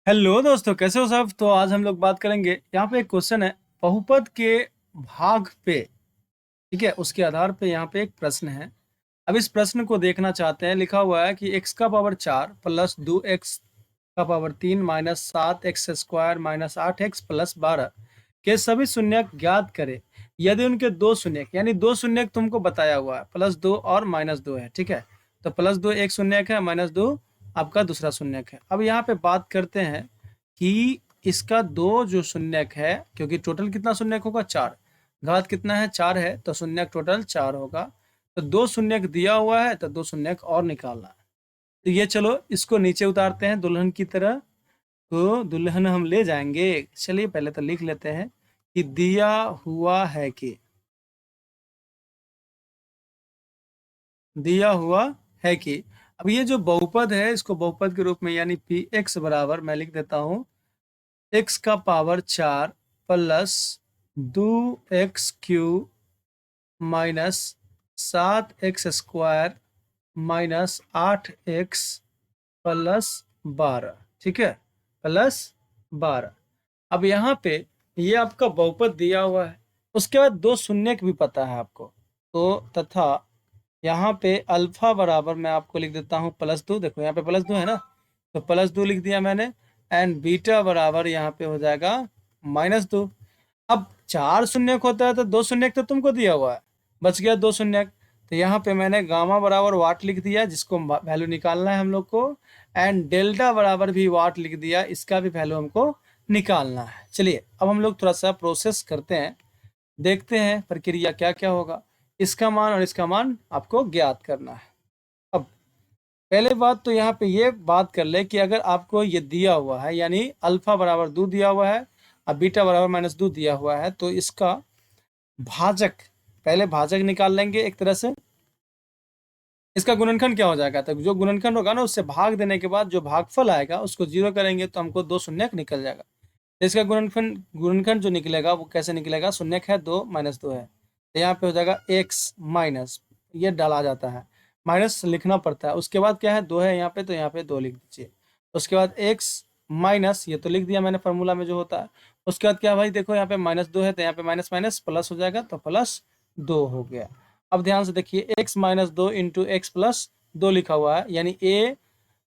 Hello दोस्तों, कैसे हो सब। तो आज हम लोग बात करेंगे, यहाँ पे एक क्वेश्चन है बहुपद के भाग पे। ठीक है, उसके आधार पे यहाँ पे एक प्रश्न है। अब इस प्रश्न को देखना चाहते हैं। लिखा हुआ है कि x का पावर 4 प्लस 2x का power 3 minus 7x square minus 8x plus 12 के सभी शून्यक ज्ञात करे यदि उनके दो शून्यक, यानी दो शून्यक तुमको बताया हुआ है, +2 और -2 है। ठीक है, तो +2 एक शून्यक है, -2 आपका दूसरा शून्यक है। अब यहाँ पे बात करते हैं कि इसका दो जो शून्यक है, क्योंकि टोटल कितना शून्यक होगा, 4। घात कितना है, 4 है, तो शून्यक टोटल 4 होगा। तो दो शून्यक दिया हुआ है, तो दो शून्यक और निकालना है। तो ये चलो इसको नीचे उतारते हैं दुल्हन की तरह। तो दुल्हन हम ले जाएंगे। चलिए पहले तो लिख लेते हैं कि दिया हुआ है कि, दिया हुआ है कि। अब ये जो बहुपद है, इसको बहुपद के रूप में यानी पी एक्स बराबर मैं लिख देता हूँ x का power 4 plus 2x³ minus 7x² minus 8x plus 12। ठीक है, प्लस 12। अब यहाँ पे ये आपका बहुपद दिया हुआ है, उसके बाद दो शून्यक भी पता है आपको। तो तथा यहाँ पे अल्फा बराबर मैं आपको लिख देता हूँ +2। देखो यहाँ पे +2 है ना, तो +2 लिख दिया मैंने। एंड बीटा बराबर यहाँ पे हो जाएगा -2। अब चार शून्यक होता है तो दो शून्यक तो तुमको दिया हुआ है, बच गया दो शून्यक। तो यहाँ पे मैंने गामा बराबर वाट लिख दिया, जिसको वैल्यू निकालना है हम लोग को। एंड डेल्टा बराबर भी वाट लिख दिया, इसका भी वैल्यू हमको निकालना है। चलिए अब हम लोग थोड़ा सा प्रोसेस करते हैं, देखते हैं प्रक्रिया क्या क्या होगा। इसका मान और इसका मान आपको ज्ञात करना है। अब पहले बात तो यहाँ पे ये बात कर ले कि अगर आपको ये दिया हुआ है, यानी अल्फा बराबर 2 दिया हुआ है और बीटा बराबर -2 दिया हुआ है, तो इसका भाजक, पहले भाजक निकाल लेंगे एक तरह से। इसका गुणनखंड क्या हो जाएगा, तो जो गुणनखंड होगा ना, उससे भाग देने के बाद जो भागफल आएगा उसको 0 करेंगे तो हमको दो शून्यक निकल जाएगा। तो इसका गुणनखंड गुणनखंड जो निकलेगा वो कैसे निकलेगा, शून्यक है 2 -2 है, तो यहाँ पे हो जाएगा x माइनस, ये डाला जाता है, माइनस लिखना पड़ता है। उसके बाद क्या है, 2 है यहाँ पे, तो यहाँ पे 2 लिख दीजिए। उसके बाद x माइनस, ये तो लिख दिया मैंने फॉर्मूला में जो होता है। उसके बाद क्या भाई, देखो यहाँ पे -2 है, तो यहाँ पे माइनस माइनस प्लस हो जाएगा, तो +2 हो गया। अब ध्यान से देखिए, x-2 इंटू एक्स प्लस 2 लिखा हुआ है, यानी a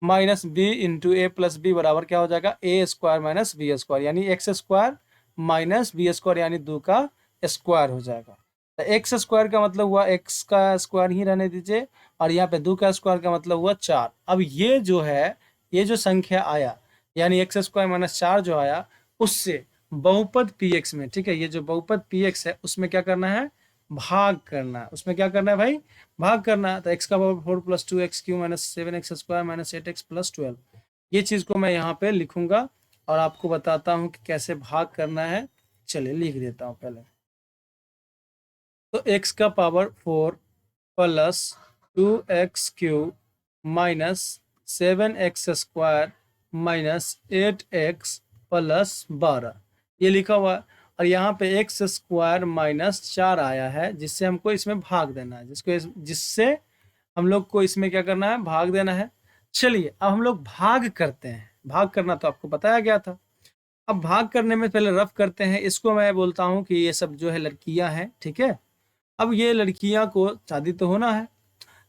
minus b into a plus b बराबर क्या हो जाएगा, a² माइनस b², यानी x² माइनस b², यानी 2 का स्क्वायर हो जाएगा। तो x² का मतलब हुआ x का स्क्वायर ही रहने दीजिए, और यहाँ पे 2 का स्क्वायर का मतलब हुआ 4। अब ये जो है, ये जो संख्या आया, यानी x² माइनस 4 जो आया, उससे बहुपद px में, ठीक है, ये जो बहुपद px है उसमें क्या करना है, भाग करना है। उसमें क्या करना है भाई, भाग करना है। तो x का power 4 plus 2x³ minus 7x² minus 8x plus 12, ये चीज को मैं यहाँ पे लिखूंगा और आपको बताता हूँ कि कैसे भाग करना है। चलिए लिख देता हूँ पहले। तो x का power 4 plus 2x³ minus 7x² minus 8x plus 12, ये लिखा हुआ है। और यहाँ पे x² माइनस 4 आया है, जिससे हमको इसमें भाग देना है, जिससे हम लोग को इसमें क्या करना है, भाग देना है। चलिए अब हम लोग भाग करते हैं। भाग करना तो आपको बताया गया था। अब भाग करने में पहले रफ करते हैं। इसको मैं बोलता हूँ कि ये सब जो है लड़कियां हैं, ठीक है। अब ये लड़कियां को शादी तो होना है,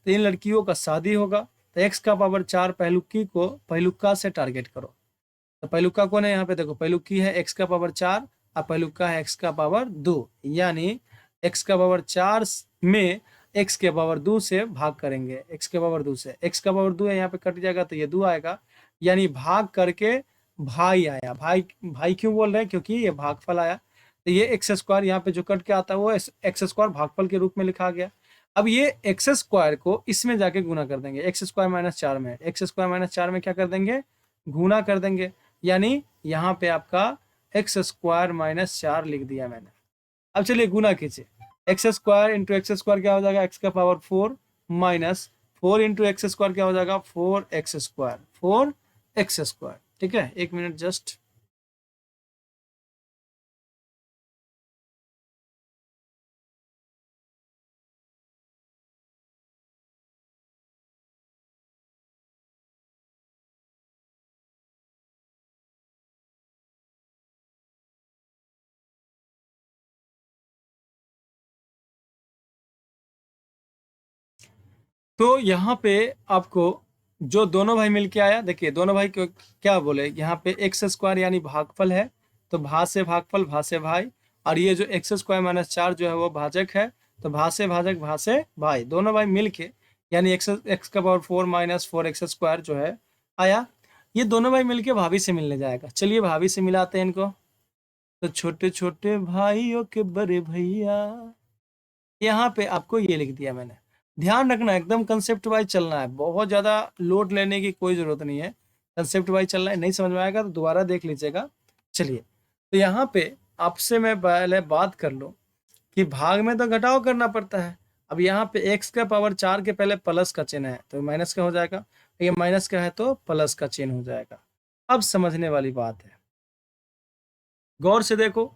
तो इन लड़कियों का शादी होगा। तो एक्स का पावर 4 पहलुकी को पहलुका से टारगेट करो। तो पहलुका कौन है, यहाँ पे देखो पहलुकी है एक्स का पावर 4 और पहलुका है एक्स का पावर 2, यानी एक्स का पावर 4 में एक्स के पावर 2 से भाग करेंगे। एक्स के पावर 2 से, एक्स का पावर 2 है, यहाँ पे कट जाएगा तो ये 2 आएगा, यानी भाग करके भाई आया। भाई भाई क्यों बोल रहे हैं, क्योंकि ये भागफल आया। तो ये x² यहाँ पे जो कट के आता है वो x² भागफल के रूप में लिखा गया। अब ये x² को इसमें जाके गुना कर देंगे, x² माइनस 4 में, x² माइनस 4 में क्या कर देंगे, गुना कर देंगे। यानी यहाँ पे आपका x² माइनस 4 लिख दिया मैंने। अब चलिए गुना कीजिए, x² इंटू x² क्या हो जाएगा, x का पावर 4 माइनस 4 इंटू x² क्या हो जाएगा, 4x², 4x²। ठीक है, एक मिनट जस्ट। तो यहाँ पे आपको जो दोनों भाई मिलके आया, देखिए दोनों भाई को क्या बोले, यहाँ पे एक्स स्क्वायर यानी भागफल है, तो भा से भागफल, भा से भाई, और ये जो एक्स स्क्वायर माइनस 4 जो है वो भाजक है, तो भा से भाजक, भा से भाई, दोनों भाई मिलके यानी एक्स का पावर 4 माइनस 4x² जो है आया। ये दोनों भाई मिलके भाभी से मिलने जाएगा। चलिए भाभी से मिलाते हैं इनको। तो छोटे छोटे भाइयों के बड़े भैया, यहाँ पे आपको ये लिख दिया मैंने। ध्यान रखना एकदम कंसेप्ट वाइज चलना है, बहुत ज्यादा लोड लेने की कोई जरूरत नहीं है, कंसेप्ट वाइज चलना है। नहीं समझ में आएगा तो दोबारा देख लीजिएगा। चलिए, तो यहाँ पे आपसे मैं पहले बात कर लूँ कि भाग में तो घटाव करना पड़ता है। अब यहाँ पे x का पावर 4 के पहले प्लस का चिन्ह है तो माइनस का हो जाएगा, ये माइनस का है तो प्लस का चिन्ह हो जाएगा। अब समझने वाली बात है, गौर से देखो,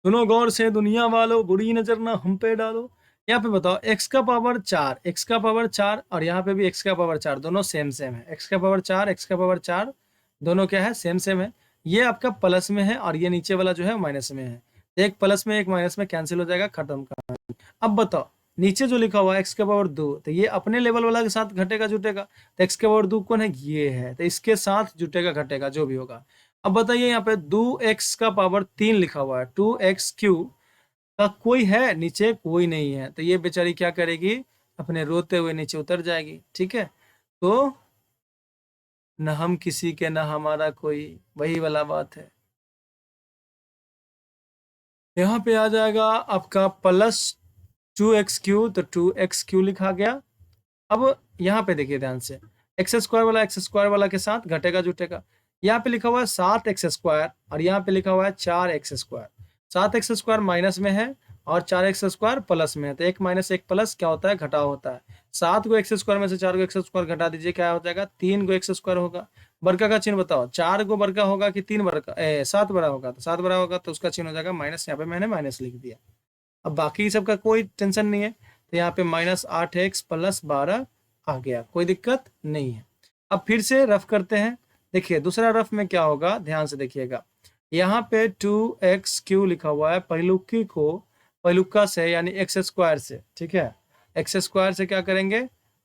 सुनो गौर से दुनिया वालों, बुरी नजर ना हम पे डालो। यहाँ पे बताओ x का पावर 4, x का पावर 4 और यहाँ पे भी x का पावर 4, दोनों सेम सेम है। x का पावर 4, x का पावर 4 दोनों क्या है, सेम सेम है। ये आपका प्लस में है और ये नीचे वाला जो है माइनस में है। एक प्लस में एक माइनस में कैंसिल हो जाएगा, खत्म का। अब बताओ, नीचे जो लिखा हुआ है x का पावर 2, तो ये अपने लेवल वाला के साथ घटेगा जुटेगा, तो x का पावर 2 कौन है, ये है, तो इसके साथ जुटेगा घटेगा जो भी होगा। अब बताइए, यहाँ पे 2x का पावर 3 लिखा हुआ है, 2x³ का कोई है नीचे, कोई नहीं है, तो ये बेचारी क्या करेगी, अपने रोते हुए नीचे उतर जाएगी। ठीक है, तो न हम किसी के न हमारा कोई, वही वाला बात है। यहाँ पे आ जाएगा आपका +2x³ तो 2x³ लिखा गया। अब यहाँ पे देखिए ध्यान से, x² वाला के साथ घटेगा जुटेगा। यहाँ पे लिखा हुआ है 7x² और यहाँ पे लिखा हुआ है 4x²। 7x² माइनस में है और 4x² प्लस में है, तो एक माइनस एक प्लस क्या होता है, घटाव होता है। 7 को x² में से 4 को x² घटा दीजिए, क्या हो जाएगा, 3 को x² होगा। बड़का का चिन्ह बताओ, 4 को बड़का होगा कि 3 बड़का, 7 बड़ा होगा, तो 7 बड़ा होगा तो उसका चिन्ह हो जाएगा माइनस। यहाँ पे मैंने माइनस लिख दिया। अब बाकी सबका कोई टेंशन नहीं है, तो यहाँ पे -8x + 12 आ गया, कोई दिक्कत नहीं है। अब फिर से रफ करते हैं। देखिए दूसरा रफ में क्या होगा, ध्यान से देखिएगा। यहाँ पे 2x³ लिखा हुआ है, पहिलुक्की को पहिलुक्का से यानी x² से, ठीक है, x² से क्या करेंगे,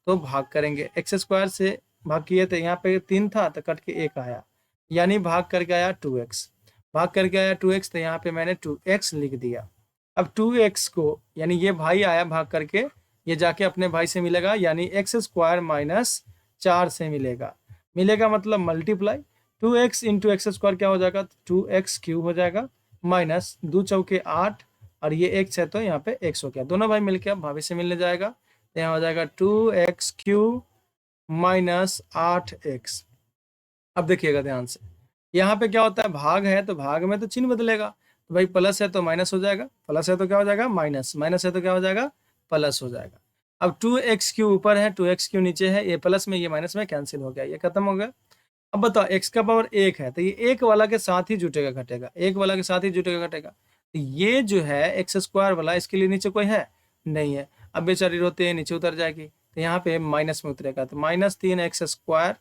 तो भाग करेंगे। x² से भाग किए तो यहाँ पे 3 था तो कट के 1 आया, यानी भाग करके आया 2x, भाग करके आया 2x, तो यहाँ पे मैंने 2x लिख दिया। अब 2x को, यानी ये भाई आया भाग करके, ये जाके अपने भाई से मिलेगा, यानी x² - 4 से मिलेगा। मिलेगा मतलब मल्टीप्लाई, 2x × x² क्या हो जाएगा, 2x³ हो जाएगा, माइनस 2 चौके 8 और ये x है तो यहाँ पे x हो गया। दोनों भाई मिलके अब भाभी से मिलने जाएगा, तो यहाँ हो जाएगा 2x³ - 8x। अब देखिएगा ध्यान से, यहाँ पे क्या होता है, भाग है तो भाग में तो चिन्ह बदलेगा, तो भाई प्लस है तो माइनस हो जाएगा, प्लस है तो क्या हो जाएगा, माइनस, माइनस है तो क्या हो जाएगा, प्लस हो जाएगा। अब 2x³ ऊपर है, 2x³ नीचे है, ये प्लस में ये माइनस में कैंसिल हो गया, ये खत्म हो गया। अब बताओ x का पावर 1 है, तो ये एक वाला के साथ ही जुटेगा घटेगा, एक वाला के साथ ही जुटेगा घटेगा, तो ये जो है x² वाला, इसके लिए नीचे कोई है नहीं है। अब बेचारी रोते हैं नीचे उतर जाएगी, तो यहाँ पे माइनस में उतरेगा, तो -3x²।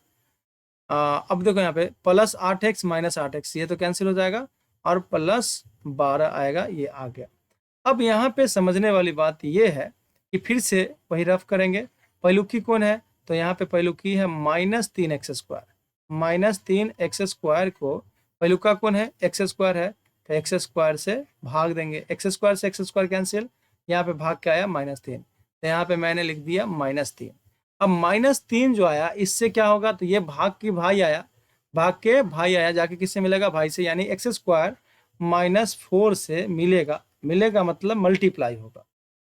अब देखो यहाँ पे +8x - 8x, ये तो कैंसिल हो जाएगा और +12 आएगा, ये आ गया। अब यहाँ पे समझने वाली बात ये है कि फिर से वही रफ करेंगे। पहिलुकी कौन है, तो यहाँ पे पहिलुकी है -3x², -3x² को पहिलुका कौन है, x² है, तो x² से भाग देंगे, x² से x² कैंसिल, यहाँ पे भाग क्या आया, -3, तो यहाँ पे मैंने लिख दिया -3। अब -3 जो आया इससे क्या होगा, तो ये भाग की भाई आया, भाग के भाई आया, जाके किससे मिलेगा, भाई से, यानी x² -4 से मिलेगा, मिलेगा मतलब मल्टीप्लाई होगा।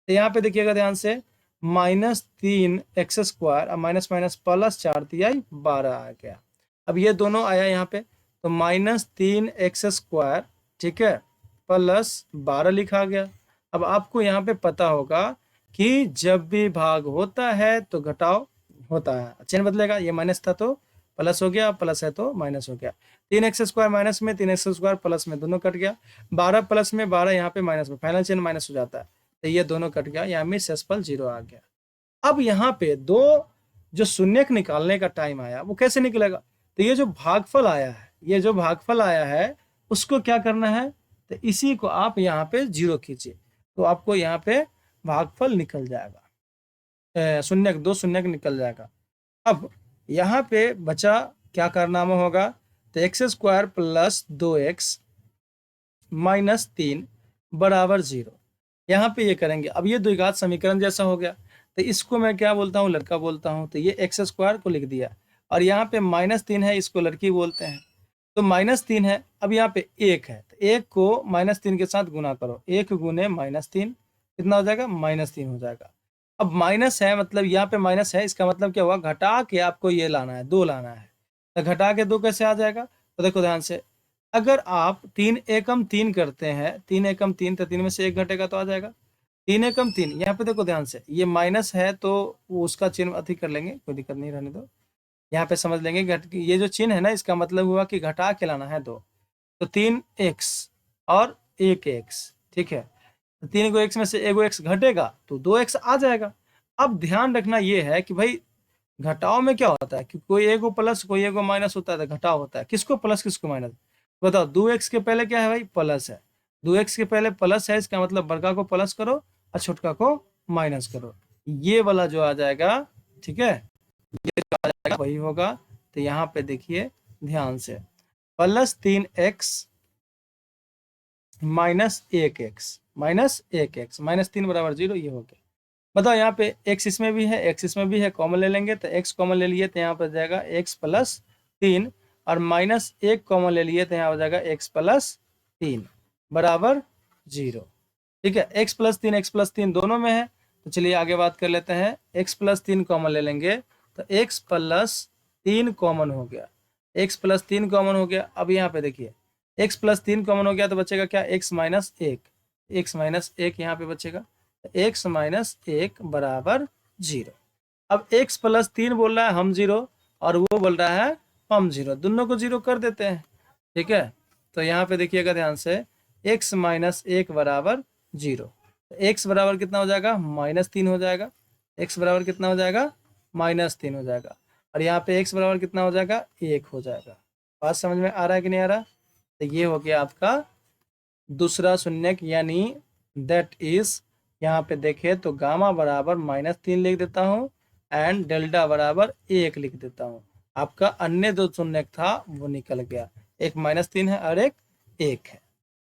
तो यहाँ पे देखिएगा ध्यान से, -3x² और माइनस माइनस +4 दिया 12 आ गया। अब ये दोनों आया यहाँ पे, तो -3x², ठीक है, +12 लिखा गया। अब आपको यहाँ पे पता होगा कि जब भी भाग होता है तो घटाव होता है, चिन्ह बदलेगा, ये माइनस था तो प्लस हो गया, प्लस है तो माइनस हो गया। 3x² माइनस में, 3x² प्लस में, दोनों कट गया। 12 प्लस में, 12 यहाँ पे माइनस में, फाइनल चिन्ह माइनस हो जाता है, तो ये दोनों कट गया, यहाँ में शेषफल 0 आ गया। अब यहाँ पे दो जो शून्यक निकालने का टाइम आया वो कैसे निकलेगा, तो ये जो भागफल आया है, ये जो भागफल आया है उसको क्या करना है, तो इसी को आप यहाँ पे 0 कीजिए, तो आपको यहाँ पे भागफल निकल जाएगा। शून्य, 2 शून्य निकल जाएगा। अब यहाँ पे बचा क्या कारनामा होगा, तो x square plus 2x minus 3 बराबर 0। यहाँ पे ये करेंगे। अब ये द्विघात समीकरण जैसा हो गया, तो इसको मैं क्या बोलता हूँ, लड़का बोलता हूँ। तो ये एक्स स्क्वायर को लिख दिया, और यहाँ पे -3 है, इसको लड़की बोलते हैं। तो -3 है, अब यहाँ पे 1 है, तो 1 को -3 के साथ गुना करो, 1 गुने -3 कितना हो जाएगा, -3 हो जाएगा। अब माइनस है, मतलब यहाँ पे माइनस है, इसका मतलब क्या हुआ, घटा के आपको ये लाना है, 2 लाना है। तो घटा के 2 कैसे आ जाएगा, तो देखो ध्यान से, अगर आप 3 एकम 3 करते हैं, 3 एकम 3, तो 3 में से 1 घटेगा तो आ जाएगा 3 एकम 3। यहाँ पे देखो ध्यान से, ये माइनस है तो उसका चिन्ह अति कर लेंगे, कोई दिक्कत नहीं, रहने दो। यहाँ पे समझ लेंगे ये जो चिन्ह है ना, इसका मतलब हुआ कि घटा के लाना है 2। तो 3x और 1x, ठीक है। 3 गो x में से 1 x घटेगा तो 2x आ जाएगा। अब ध्यान रखना ये है कि भाई घटाव में क्या होता है कि कोई एगो प्लस कोई एगो माइनस होता है, तो घटाव होता है, किसको प्लस किसको माइनस। बताओ, 2x के पहले क्या है भाई, प्लस है। 2x के पहले प्लस है, इसका मतलब बड़का को प्लस करो और छोटका को माइनस करो। ये वाला जो आ जाएगा, ठीक है, ये जो आ जाएगा वही होगा। तो यहाँ पे देखिए ध्यान से, +3x -1x -3 बराबर 0, ये हो गया। बताओ, यहाँ पे x इसमें भी है, x इसमें भी है, कॉमन ले लेंगे, तो x कॉमन ले लिए तो यहाँ पर जाएगा x +3, और -1 कॉमन ले लिए तो यहाँ हो जाएगा x +3 बराबर 0। ठीक है, x+3 दोनों में है, तो चलिए आगे बात कर लेते हैं। x+3 कॉमन ले लेंगे, तो x+3 कॉमन हो गया, x+3 कॉमन हो गया। अब यहाँ पे देखिए, x+3 कॉमन हो गया तो बचेगा क्या, x-1, x-1 यहाँ पे बचेगा, x-1 बराबर 0। अब x+3 बोल रहा है हम 0, और वो बोल रहा है हम 0, दोनों को 0 कर देते हैं। ठीक है, तो यहाँ पे देखिएगा ध्यान से, x-1 बराबर 0, तो x बराबर कितना हो जाएगा, -3 हो जाएगा। x बराबर कितना हो जाएगा, -3 हो जाएगा। और यहाँ पे x बराबर कितना हो जाएगा, 1 हो जाएगा। बात समझ में आ रहा है कि नहीं आ रहा। तो ये हो गया आपका दूसरा शून्यक, यानी दैट इज, यहाँ पे देखे तो गामा बराबर -3 लिख देता हूँ, एंड डेल्टा बराबर 1 लिख देता हूँ। आपका अन्य दो शून्यक था वो निकल गया, एक -3 है और एक 1 है।